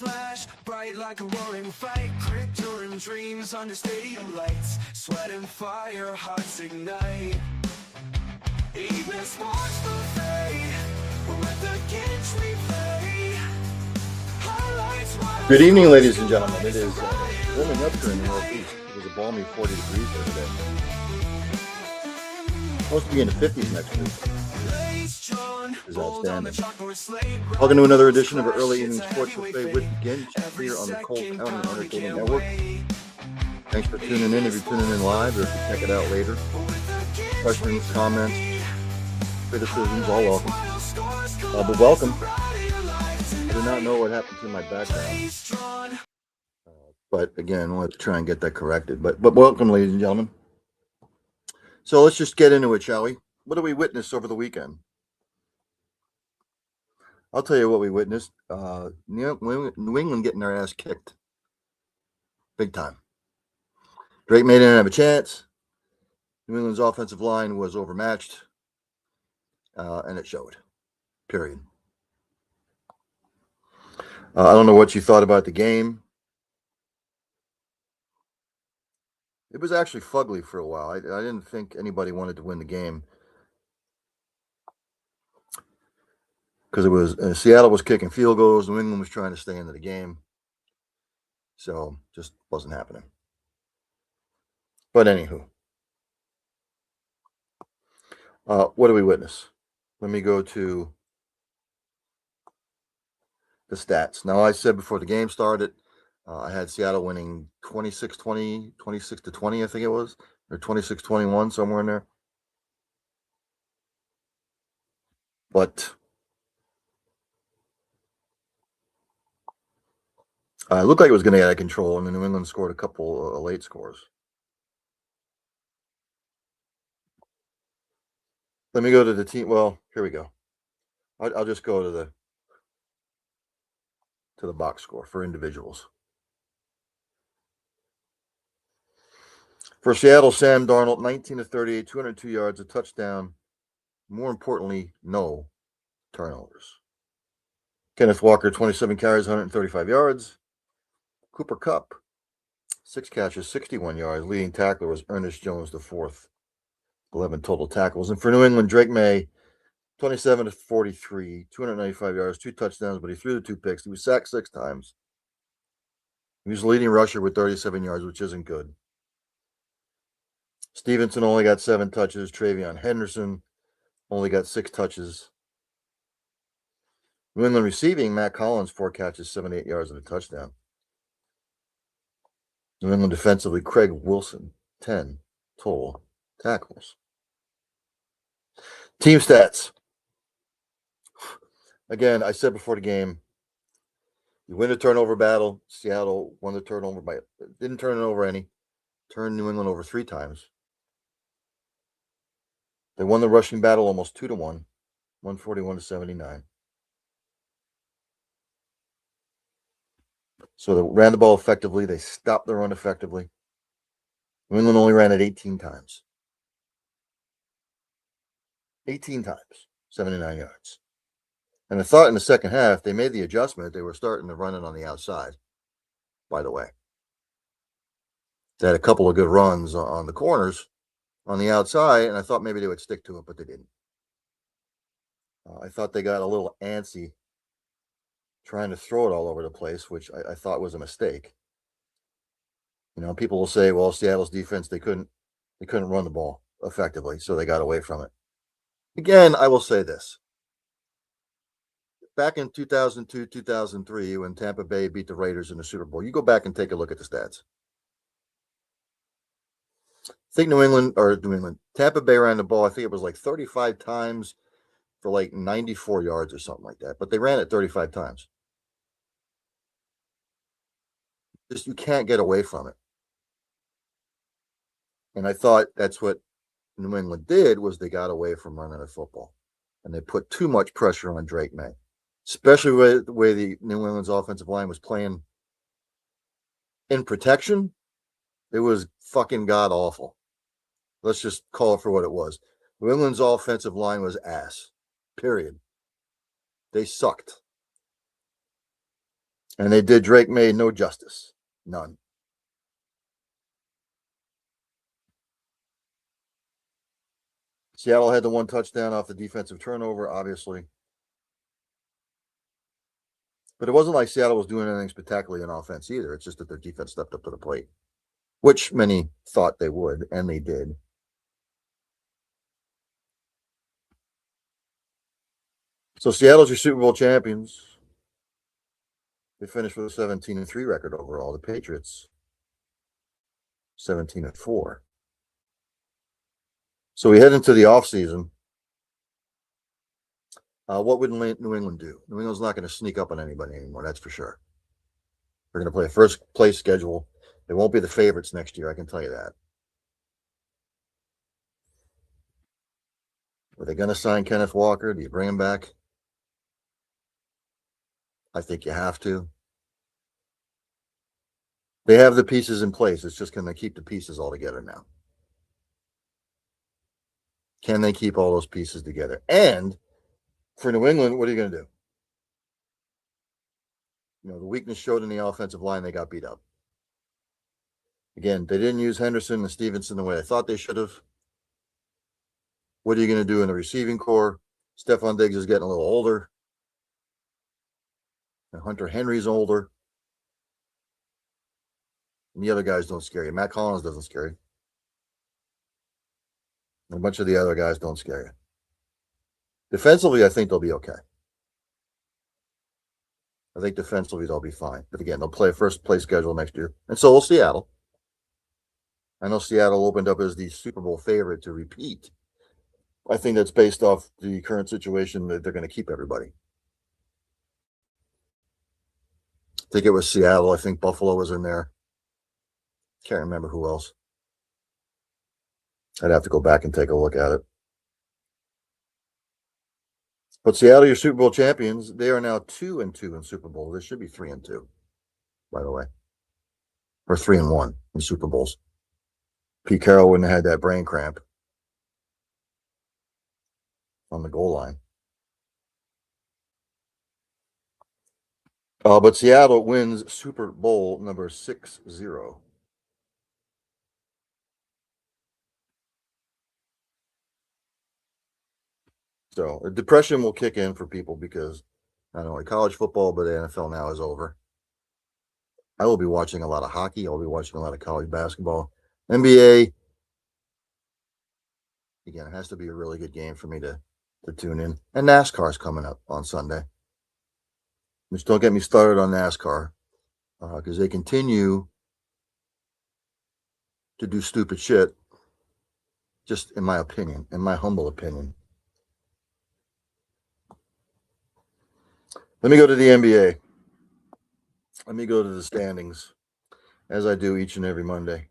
flash, bright like a roaring fight. Crypto and dreams under stadium lights. Sweat and fire, hearts ignite. Even sparks will fade. We'll let the Ginch replay. Highlights. Good evening, ladies and gentlemen. It is warming up here in the Northeast. It was a balmy 40 degrees there today. Supposed to be in the 50s next week. Is outstanding. Welcome to another edition of our early evening sports buffet with Ginch here on the Cole County Entertainment Network. Thanks for tuning in. If you're tuning in live, or if you check it out later, questions, comments, criticisms, all welcome. But welcome. I do not know what happened to my background, but again, we'll have to try and get that corrected. But welcome, ladies and gentlemen. So let's just get into it, shall we? What did we witness over the weekend? I'll tell you what we witnessed. New England getting their ass kicked. Big time. Drake May didn't have a chance. New England's offensive line was overmatched. And it showed. Period. I don't know what you thought about the game. It was actually fugly for a while. I didn't think anybody wanted to win the game. Because it was Seattle was kicking field goals, New England was trying to stay into the game, so just wasn't happening. But anywho, what do we witness? Let me go to the stats. Now, I said before the game started, I had Seattle winning 26-20, 26-20, I think it was, or 26-21, somewhere in there. But it looked like it was going to get out of control, and New England scored a couple of late scores. Let me go to the team. Well, here we go. I'll just go to the box score for individuals. For Seattle, Sam Darnold, 19-38, 202 yards, a touchdown. More importantly, no turnovers. Kenneth Walker, 27 carries, 135 yards. Cooper Kupp, 6 catches, 61 yards. Leading tackler was Ernest Jones IV, 11 total tackles. And for New England, Drake May, 27-43, 295 yards, 2 touchdowns, but he threw the 2 picks. He was sacked 6 times. He was the leading rusher with 37 yards, which isn't good. Stevenson only got 7 touches. Travion Henderson only got 6 touches. New England receiving, Matt Collins, 4 catches, 78 yards, and a touchdown. New England defensively, Craig Wilson, 10 total tackles. Team stats. Again, I said before the game, you win the turnover battle. Seattle won the turnover by, didn't turn it over any. Turned New England over 3 times. They won the rushing battle almost 2-1, 141-79. So they ran the ball effectively. They stopped the run effectively. New England only ran it 18 times. 18 times, 79 yards. And I thought in the second half, they made the adjustment. They were starting to run it on the outside, by the way. They had a couple of good runs on the corners on the outside, and I thought maybe they would stick to it, but they didn't. I thought they got a little antsy trying to throw it all over the place, which I thought was a mistake. You know, people will say, well, Seattle's defense, they couldn't run the ball effectively, so they got away from it. Again, I will say this. Back in 2002, 2003, when Tampa Bay beat the Raiders in the Super Bowl, you go back and take a look at the stats. I think Tampa Bay ran the ball, I think it was like 35 times for like 94 yards or something like that, but they ran it 35 times. Just, you can't get away from it. And I thought that's what New England did, was they got away from running the football. And they put too much pressure on Drake May, especially with the way the New England's offensive line was playing in protection. It was fucking god-awful. Let's just call it for what it was. New England's offensive line was ass. Period. They sucked. And they did Drake May no justice. None. Seattle had the one touchdown off the defensive turnover, obviously. But it wasn't like Seattle was doing anything spectacularly in offense either. It's just that their defense stepped up to the plate, which many thought they would, and they did. So Seattle's your Super Bowl champions. They finished with a 17-3 record overall. The Patriots, 17-4. So we head into the offseason. What would New England do? New England's not going to sneak up on anybody anymore, that's for sure. They're going to play a first place schedule. They won't be the favorites next year, I can tell you that. Are they going to sign Kenneth Walker? Do you bring him back? I think you have to. They have the pieces in place. It's just, can they keep the pieces all together now? Can they keep all those pieces together? And for New England, what are you going to do? The weakness showed in the offensive line. They got beat up. Again, they didn't use Henderson and Stevenson the way I thought they should have. What are you going to do in the receiving core? Stephon Diggs is getting a little older. And Hunter Henry's older. And the other guys don't scare you. Matt Collins doesn't scare you. And a bunch of the other guys don't scare you. Defensively, I think they'll be okay. I think defensively they'll be fine. But again, they'll play a first place schedule next year. And so will Seattle. I know Seattle opened up as the Super Bowl favorite to repeat. I think that's based off the current situation that they're going to keep everybody. I think it was Seattle. I think Buffalo was in there. Can't remember who else. I'd have to go back and take a look at it. But Seattle, your Super Bowl champions, they are now 2-2 in Super Bowl. They should be 3-2, by the way. Or 3-1 in Super Bowls. Pete Carroll wouldn't have had that brain cramp on the goal line. But Seattle wins Super Bowl number 6-0. So a depression will kick in for people because not only college football, but the NFL now is over. I will be watching a lot of hockey. I'll be watching a lot of college basketball. NBA, again, it has to be a really good game for me to tune in. And NASCAR's coming up on Sunday. Just don't get me started on NASCAR because they continue to do stupid shit, just in my opinion, in my humble opinion. Let me go to the NBA. Let me go to the standings, as I do each and every Monday.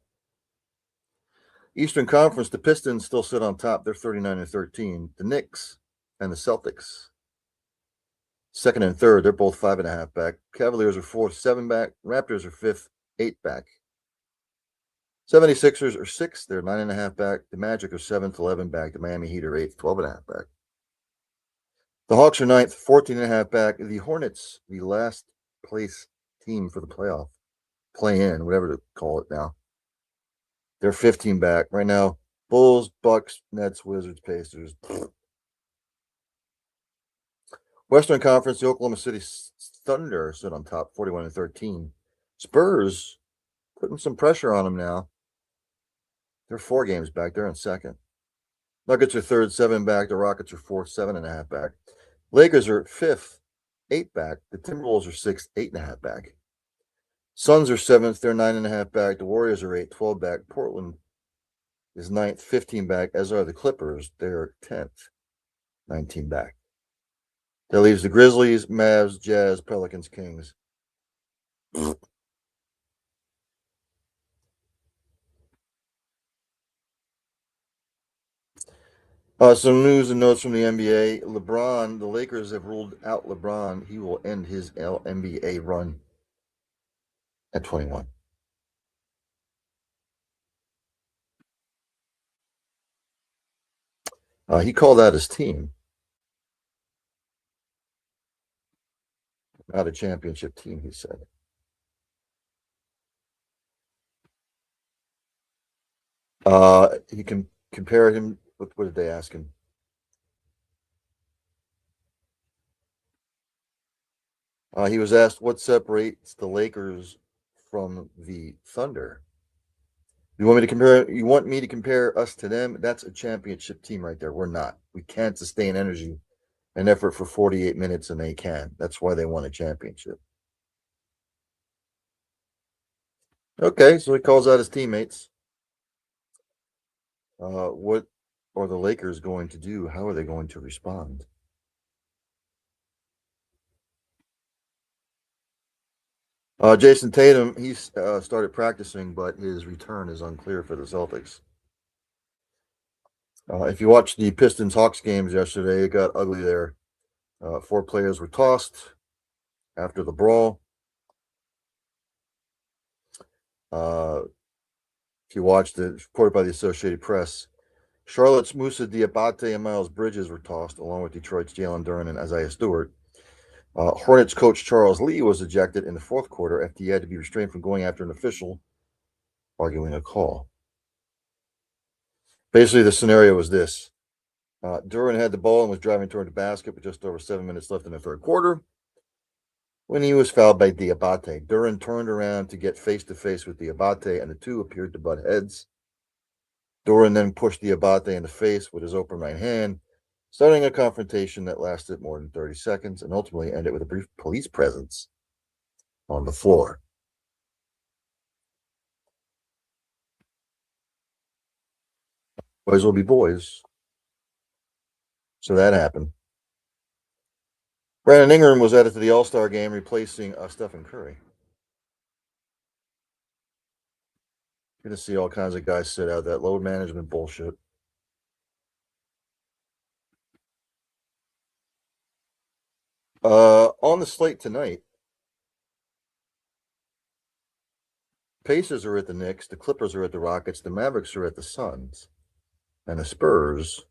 Eastern Conference, the Pistons still sit on top. They're 39-13. The Knicks and the Celtics, second and third, they're both 5.5 back. Cavaliers are fourth, 7 back. Raptors are fifth, 8 back. 76ers are sixth, they're 9.5 back. The Magic are seventh, 11 back. The Miami Heat are eighth, 12.5 back. The Hawks are ninth, 14.5 back. The Hornets, the last place team for the playoff, play-in, whatever to call it now. They're 15 back. Right now, Bulls, Bucks, Nets, Wizards, Pacers. Western Conference, the Oklahoma City Thunder sit on top, 41-13. Spurs putting some pressure on them now. They're 4 games back. They're in second. Nuggets are third, 7 back. The Rockets are fourth, 7.5 back. Lakers are fifth, 8 back. The Timberwolves are sixth, 8.5 back. Suns are seventh, they're 9.5 back. The Warriors are 8, 12 back. Portland is ninth, 15 back, as are the Clippers. They're 10th, 19 back. That leaves the Grizzlies, Mavs, Jazz, Pelicans, Kings. Some news and notes from the NBA. LeBron, the Lakers have ruled out LeBron. He will end his NBA run at 21. He called out his team. Not a championship team, he said. He can compare him with, what did they ask him? He was asked what separates the Lakers from the Thunder. You want me to compare? You want me to compare us to them? That's a championship team right there. We're not. We can't sustain energy and effort for 48 minutes, and they can. That's why they won a championship. Okay, so he calls out his teammates. What are the Lakers going to do? How are they going to respond? Jason Tatum, he's started practicing, but his return is unclear for the Celtics. If you watched the Pistons Hawks games yesterday, it got ugly there. 4 players were tossed after the brawl. If you watched it, reported by the Associated Press, Charlotte's Moussa Diabate and Miles Bridges were tossed, along with Detroit's Jalen Duren and Isaiah Stewart. Hornets coach Charles Lee was ejected in the fourth quarter after he had to be restrained from going after an official arguing a call. Basically, the scenario was this. Duren had the ball and was driving toward the basket with just over 7 minutes left in the third quarter when he was fouled by Diabate. Duren turned around to get face-to-face with Diabate, and the two appeared to butt heads. Duren then pushed Diabate in the face with his open right hand, starting a confrontation that lasted more than 30 seconds and ultimately ended with a brief police presence on the floor. Boys will be boys. So that happened. Brandon Ingram was added to the All-Star game, replacing Stephen Curry. You're going to see all kinds of guys sit out that load management bullshit. On the slate tonight, Pacers are at the Knicks, the Clippers are at the Rockets, the Mavericks are at the Suns, and the Spurs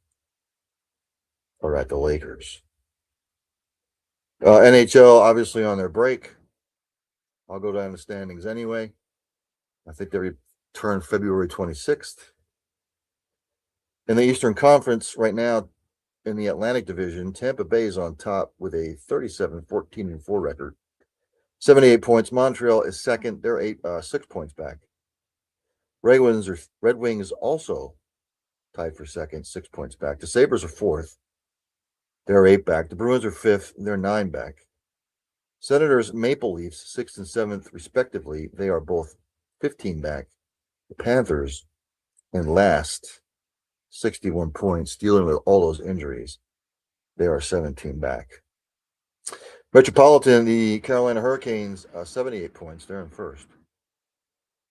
are at the Lakers. NHL, obviously, on their break. I'll go down the standings anyway. I think they return February 26th. In the Eastern Conference, right now, in the Atlantic Division, Tampa Bay is on top with a 37-14-4 record. 78 points. Montreal is second. They're 6 points back. Red Wings also tied for second, 6 points back. The Sabres are fourth. They're 8 back. The Bruins are fifth. They're 9 back. Senators, Maple Leafs, 6th and 7th, respectively. They are both 15 back. The Panthers in last, 61 points, dealing with all those injuries. They are 17 back. Metropolitan, the Carolina Hurricanes, 78 points. They're in first.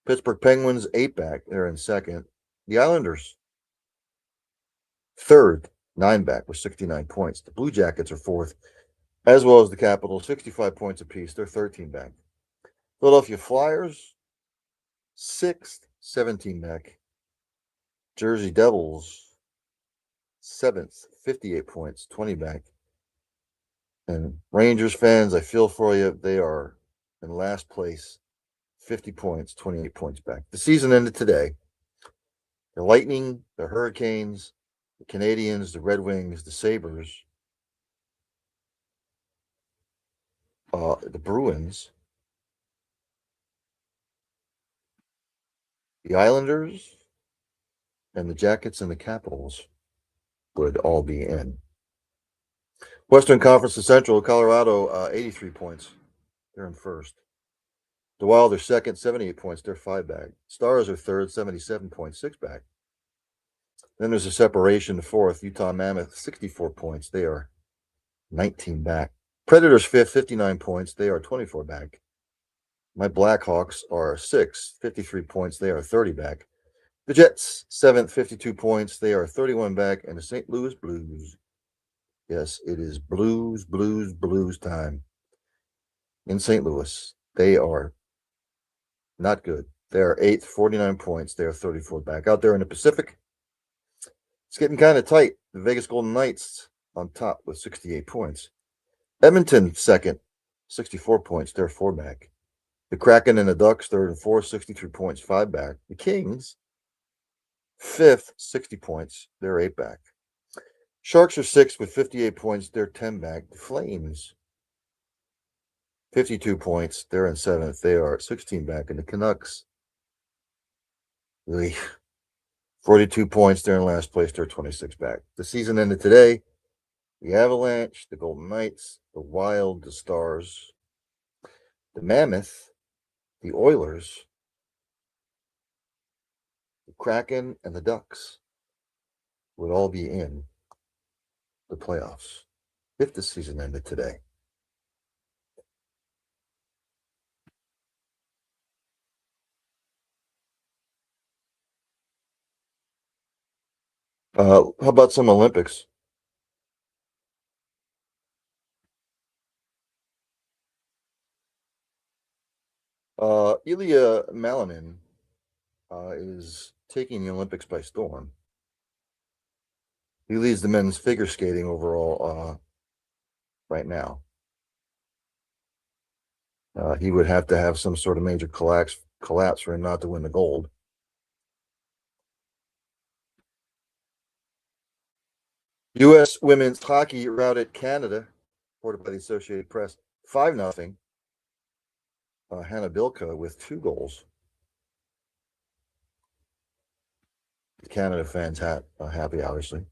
Pittsburgh Penguins, 8 back. They're in second. The Islanders, third, 9 back with 69 points. The Blue Jackets are fourth, as well as the Capitals, 65 points apiece. They're 13 back. Philadelphia Flyers, 6th, 17 back. Jersey Devils, 7th, 58 points, 20 back. And Rangers fans, I feel for you. They are in last place, 50 points, 28 points back. The season ended today. The Lightning, the Hurricanes, the Canadiens, the Red Wings, the Sabres, the Bruins, the Islanders, and the Jackets and the Capitals would all be in. Western Conference to Central, Colorado, 83 points. They're in first. The Wild are second, 78 points. They're 5 back. Stars are third, 77 points, 6 back. Then there's a separation to fourth. Utah Mammoth, 64 points. They are 19 back. Predators fifth, 59 points. They are 24 back. My Blackhawks are sixth, 53 points. They are 30 back. The Jets, seventh, 52 points. They are 31 back. And the St. Louis Blues. Yes, it is Blues time in St. Louis. They are not good. They are eighth, 49 points. They are 34 back. Out there in the Pacific, it's getting kind of tight. The Vegas Golden Knights on top with 68 points. Edmonton second, 64 points. They're 4 back. The Kraken and the Ducks, third and fourth, 63 points, 5 back. The Kings, fifth, 60 points. They're 8 back. Sharks are sixth with 58 points. They're 10 back. The Flames, 52 points. They're in seventh. They are 16 back. And the Canucks, 42 points. They're in last place. They're 26 back. The season ended today. The Avalanche, the Golden Knights, the Wild, the Stars, the Mammoth, the Oilers, the Kraken, and the Ducks would all be in the playoffs if the season ended today. How about some Olympics? Ilya Malinin is taking the Olympics by storm. He leads the men's figure skating overall right now. He would have to have some sort of major collapse for him not to win the gold. U.S. women's hockey routed Canada, reported by the Associated Press, 5-0. Hannah Bilka with 2 goals. The Canada fans happy, obviously.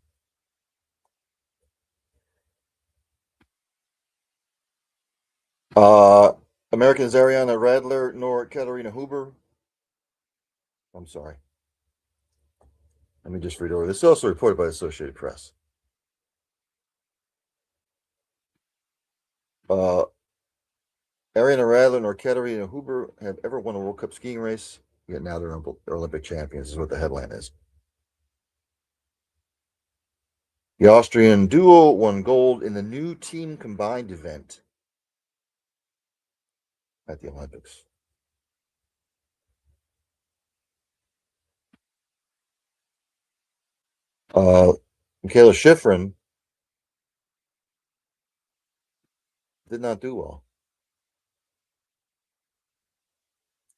Americans Ariana Radler nor Katarina Huber. I'm sorry. Let me just read over. This is also reported by the Associated Press. Ariana Radler nor Katarina Huber have ever won a World Cup skiing race, yet now they're Olympic champions, is what the headline is. The Austrian duo won gold in the new team combined event at the Olympics. Michaela Schifrin did not do well.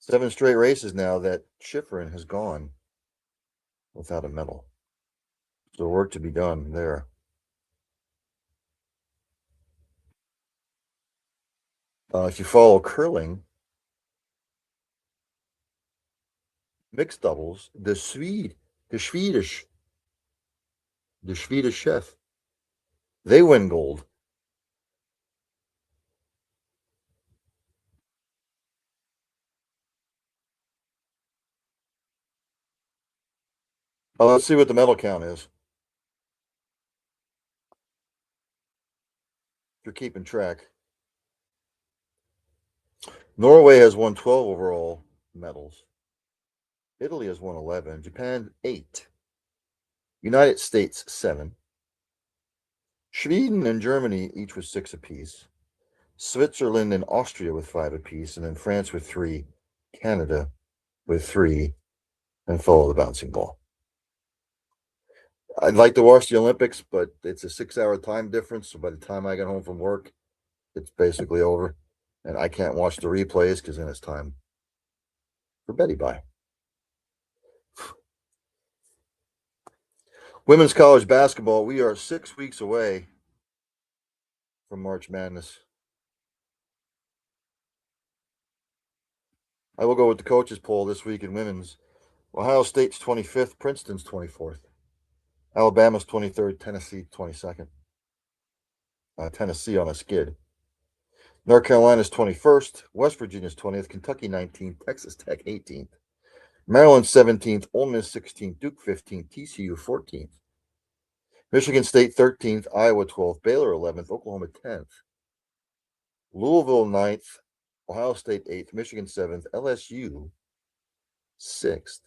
7 straight races now that Schifrin has gone without a medal. So work to be done there. If you follow curling, mixed doubles, the Swedish chef, they win gold. Let's see what the medal count is. If you're keeping track. Norway has won 12 overall medals. Italy has won 11. Japan, 8. United States, 7. Sweden and Germany each with 6 apiece. Switzerland and Austria with 5 apiece. And then France with 3. Canada with 3. And follow the bouncing ball. I'd like to watch the Olympics, but it's a 6-hour time difference. So by the time I get home from work, it's basically over. And I can't watch the replays because then it's time for Betty Bye. Women's college basketball, we are 6 weeks away from March Madness. I will go with the coaches poll this week in women's. Ohio State's 25th, Princeton's 24th. Alabama's 23rd, Tennessee 22nd. Tennessee on a skid. North Carolina's 21st, West Virginia's 20th, Kentucky 19th, Texas Tech 18th. Maryland 17th, Ole Miss 16th, Duke 15th, TCU 14th. Michigan State 13th, Iowa 12th, Baylor 11th, Oklahoma 10th. Louisville 9th, Ohio State 8th, Michigan 7th, LSU 6th.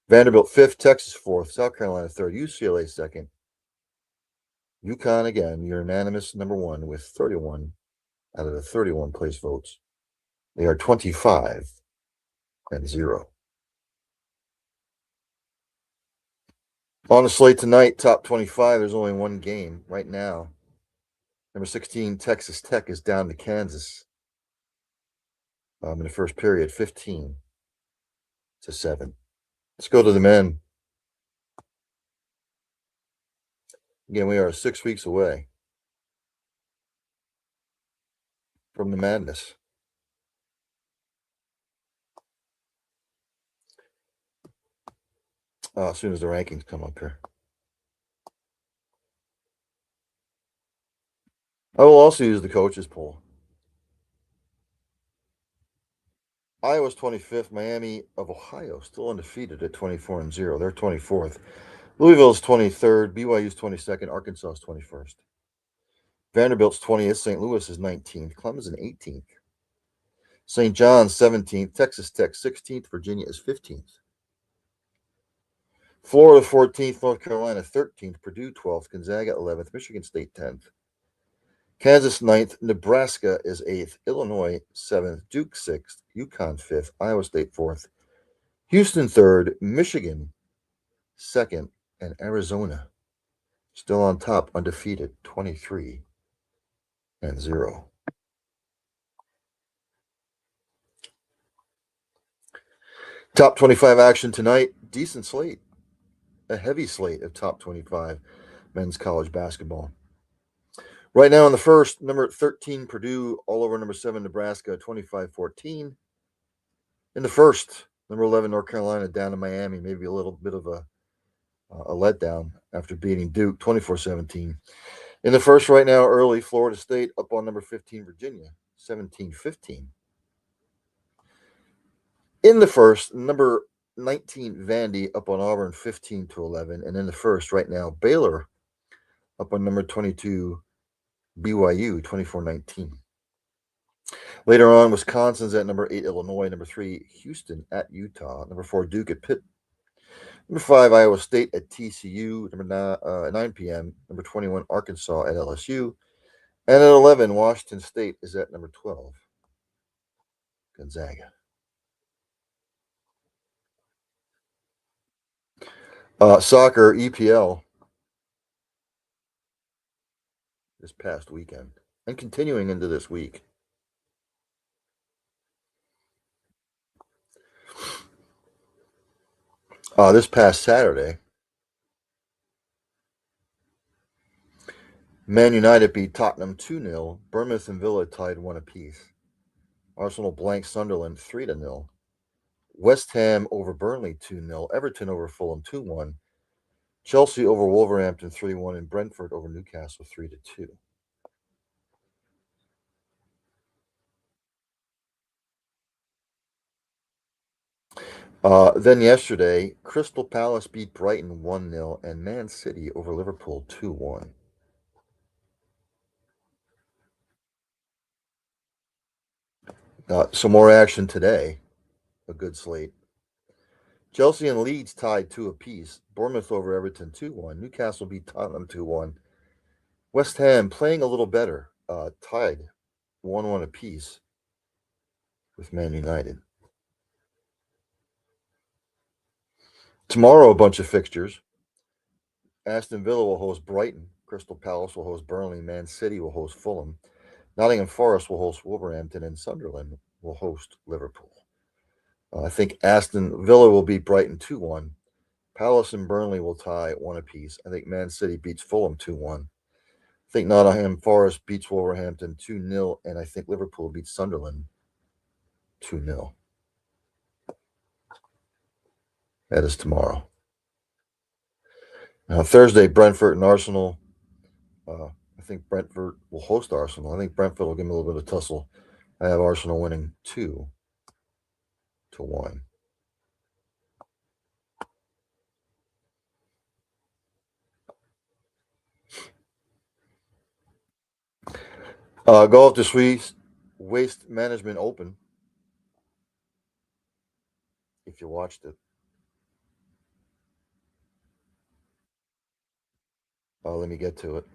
Vanderbilt 5th, Texas 4th, South Carolina 3rd, UCLA 2nd. UConn again, unanimous number 1 with 31 out of the 31 place votes. They are 25-0. On the slate tonight, top 25, there's only one game right now. Number 16, Texas Tech is down to Kansas. in the first period, 15-7. Let's go to the men. Again, we are 6 weeks away from the madness. As soon as the rankings come up here. I will also use the coaches poll. Iowa's 25th, Miami of Ohio still undefeated at 24-0. They're 24th. Louisville's 23rd, BYU's 22nd, Arkansas's 21st. Vanderbilt's 20th, St. Louis is 19th, Clemson 18th. St. John's 17th, Texas Tech 16th, Virginia is 15th. Florida 14th, North Carolina 13th, Purdue 12th, Gonzaga 11th, Michigan State 10th. Kansas 9th, Nebraska is 8th, Illinois 7th, Duke 6th, UConn 5th, Iowa State 4th, Houston 3rd, Michigan 2nd, and Arizona still on top, undefeated, 23-0. Top 25 action tonight, decent slate, a heavy slate of top 25 men's college basketball. Right now in the first, number 13, Purdue, all over number 7, Nebraska, 25-14. In the first, number 11, North Carolina, down to Miami, maybe a little bit of a letdown after beating Duke, 24-17. In the first right now, early, Florida State up on number 15, Virginia, 17-15. In the first, number 19, Vandy up on Auburn, 15-11. And in the first right now, Baylor up on number 22, BYU, 24-19. Later on, Wisconsin's at number 8, Illinois. Number 3, Houston at Utah. Number 4, Duke at Pitt. Number 5, Iowa State at TCU. Number 9 p.m. Number 21, Arkansas at LSU. And at 11, Washington State is at number 12, Gonzaga. Soccer, EPL, this past weekend and continuing into this week. This past Saturday, Man United beat Tottenham 2-0. Bournemouth and Villa tied 1 apiece. Arsenal blanked Sunderland 3-0. West Ham over Burnley 2-0. Everton over Fulham 2-1. Chelsea over Wolverhampton 3-1. And Brentford over Newcastle 3-2. Then yesterday, Crystal Palace beat Brighton 1-0 and Man City over Liverpool 2-1. Some more action today. A good slate. Chelsea and Leeds tied 2 apiece. Bournemouth over Everton 2-1. Newcastle beat Tottenham 2-1. West Ham playing a little better, tied 1-1 apiece with Man United. Tomorrow, a bunch of fixtures. Aston Villa will host Brighton. Crystal Palace will host Burnley. Man City will host Fulham. Nottingham Forest will host Wolverhampton. And Sunderland will host Liverpool. I think Aston Villa will beat Brighton 2-1. Palace and Burnley will tie 1 apiece. I think Man City beats Fulham 2-1. I think Nottingham Forest beats Wolverhampton 2-0. And I think Liverpool beats Sunderland 2-0. That is tomorrow. Thursday, Brentford and Arsenal. I think Brentford will host Arsenal. I think Brentford will give them a little bit of tussle. I have Arsenal winning 2-1. Golf this week, Waste Management Open. If you watched it. Let me get to it.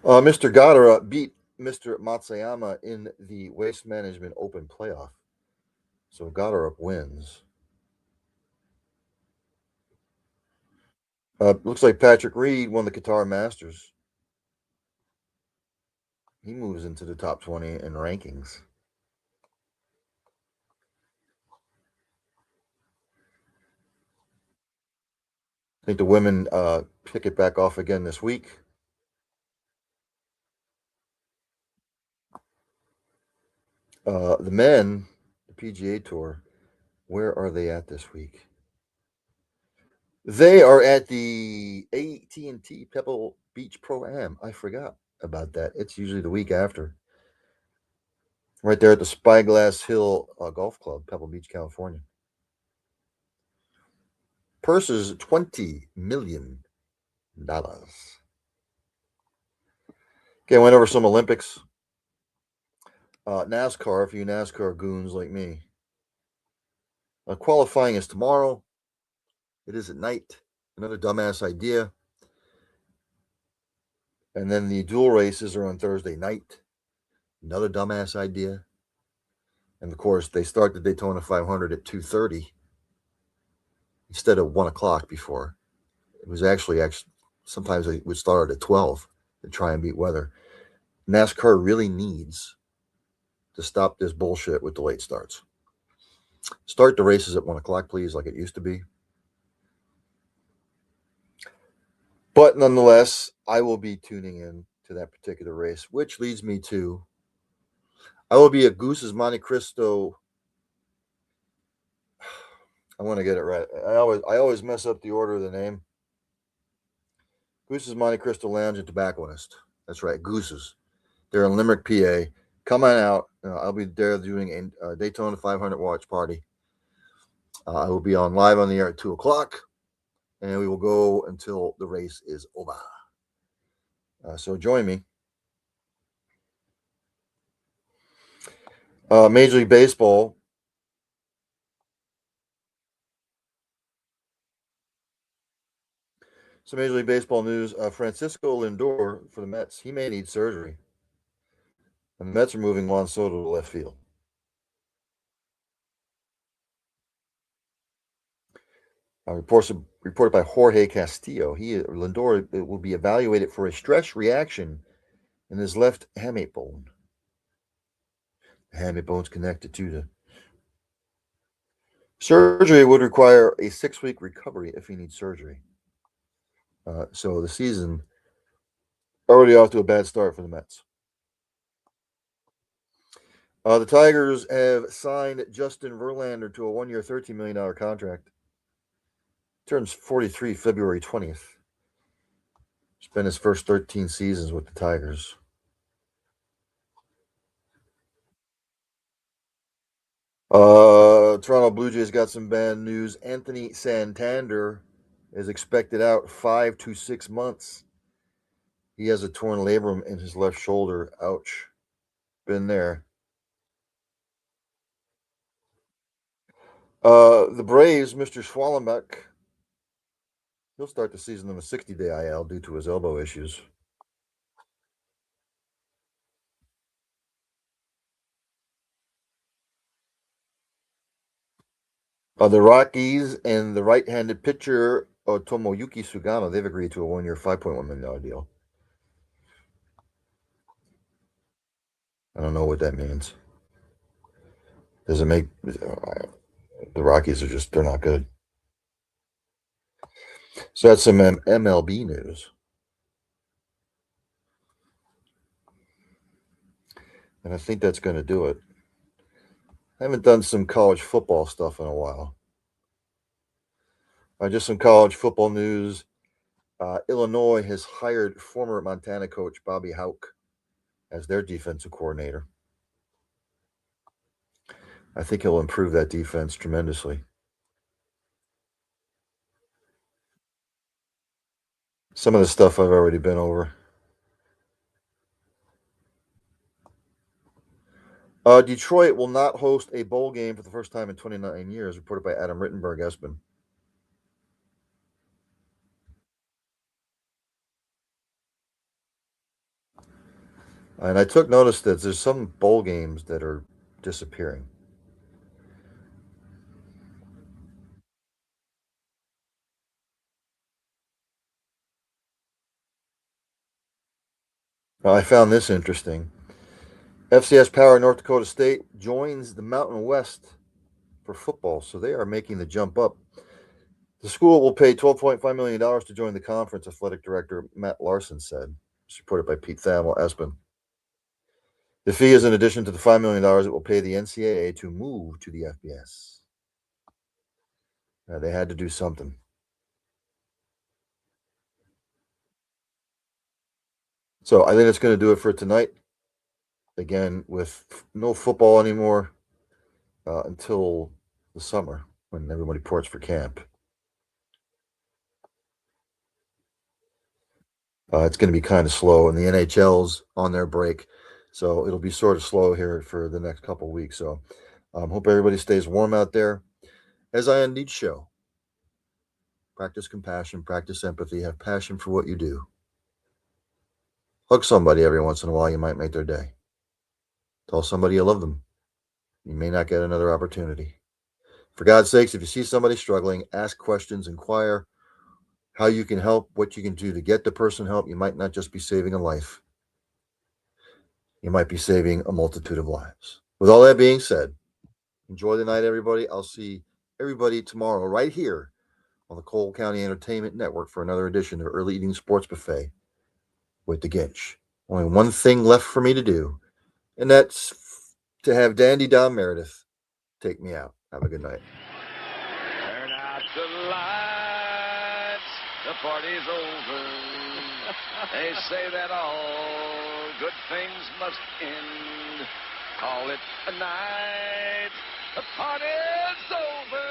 Mr. Gadara beat Mr. Matsuyama in the Waste Management Open playoff. So Gadara wins. Looks like Patrick Reed won the Qatar Masters. He moves into the top 20 in rankings. I think the women pick it back off again this week. The men, the PGA Tour, where are they at this week? They are at the AT&T Pebble Beach Pro Am. I forgot about that. It's usually the week after. Right there at the Spyglass Hill Golf Club, Pebble Beach, California. Purses $20 million. Okay, I went over some Olympics. NASCAR, for you NASCAR goons like me. Qualifying is tomorrow. It is at night. Another dumbass idea. And then the dual races are on Thursday night. Another dumbass idea. And of course, they start the Daytona 500 at 2:30 instead of 1 o'clock before. It was actually sometimes they would start at 12 to try and beat weather. NASCAR really needs to stop this bullshit with the late starts. Start the races at 1 o'clock, please, like it used to be. But nonetheless, I will be tuning in to that particular race, which leads me to I will be at Goose's Monte Cristo. I want to get it right. I always mess up the order of the name. Goose's Monte Cristo Lounge and Tobacconist. That's right, Goose's. They're in Limerick, PA. Come on out. I'll be there doing a Daytona 500 watch party. I will be on live on the air at 2 o'clock, and we will go until the race is over. So join me. Major League Baseball. Some Major League Baseball news. Francisco Lindor for the Mets. He may need surgery. And the Mets are moving Juan Soto to left field. Reported by Jorge Castillo. Lindor will be evaluated for a stress reaction in his left hamate bone. The hamate bone's connected to the surgery. Would require a 6-week recovery if he needs surgery. So the season already off to a bad start for the Mets. The Tigers have signed Justin Verlander to a 1-year, $13 million contract. Turns 43 February 20th. Spent his first 13 seasons with the Tigers. Toronto Blue Jays got some bad news. Anthony Santander is expected out 5 to 6 months. He has a torn labrum in his left shoulder. Ouch. Been there. The Braves, Mr. Schwallenbeck, he'll start the season on a 60-day IL due to his elbow issues. The Rockies and the right-handed pitcher Tomoyuki Sugano, they've agreed to a 1-year, $5.1 million deal. I don't know what that means. Does it make the Rockies they're not good. So that's some MLB news. And I think that's going to do it. I haven't done some college football stuff in a while. Just some college football news. Illinois has hired former Montana coach Bobby Hauck as their defensive coordinator. I think he'll improve that defense tremendously. Some of the stuff I've already been over. Detroit will not host a bowl game for the first time in 29 years, reported by Adam Rittenberg Espin. And I took notice that there's some bowl games that are disappearing. I found this interesting. FCS Power North Dakota State joins the Mountain West for football, so they are making the jump up. The school will pay $12.5 million to join the conference, athletic director Matt Larson said. It's reported by Pete Thamel Espen. The fee is in addition to the $5 million it will pay the NCAA to move to the FBS. They had to do something. So I think that's going to do it for tonight. Again, with no football anymore until the summer when everybody ports for camp. It's going to be kind of slow, and the NHL's on their break, so it'll be sort of slow here for the next couple of weeks. So, hope everybody stays warm out there. As I end each show, practice compassion, practice empathy, have passion for what you do. Hug somebody every once in a while; you might make their day. Tell somebody you love them. You may not get another opportunity. For God's sakes, if you see somebody struggling, ask questions, inquire how you can help, what you can do to get the person help. You might not just be saving a life. You might be saving a multitude of lives. With all that being said, enjoy the night, everybody. I'll see everybody tomorrow right here on the Cole County Entertainment Network for another edition of Early Eating Sports Buffet with the Ginch. Only one thing left for me to do, and that's to have Dandy Don Meredith take me out. Have a good night. Turn out the lights, the party's over. They say that all good things must end. Call it a night, the party's over.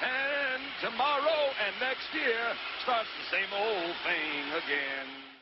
And tomorrow and next year starts the same old thing again.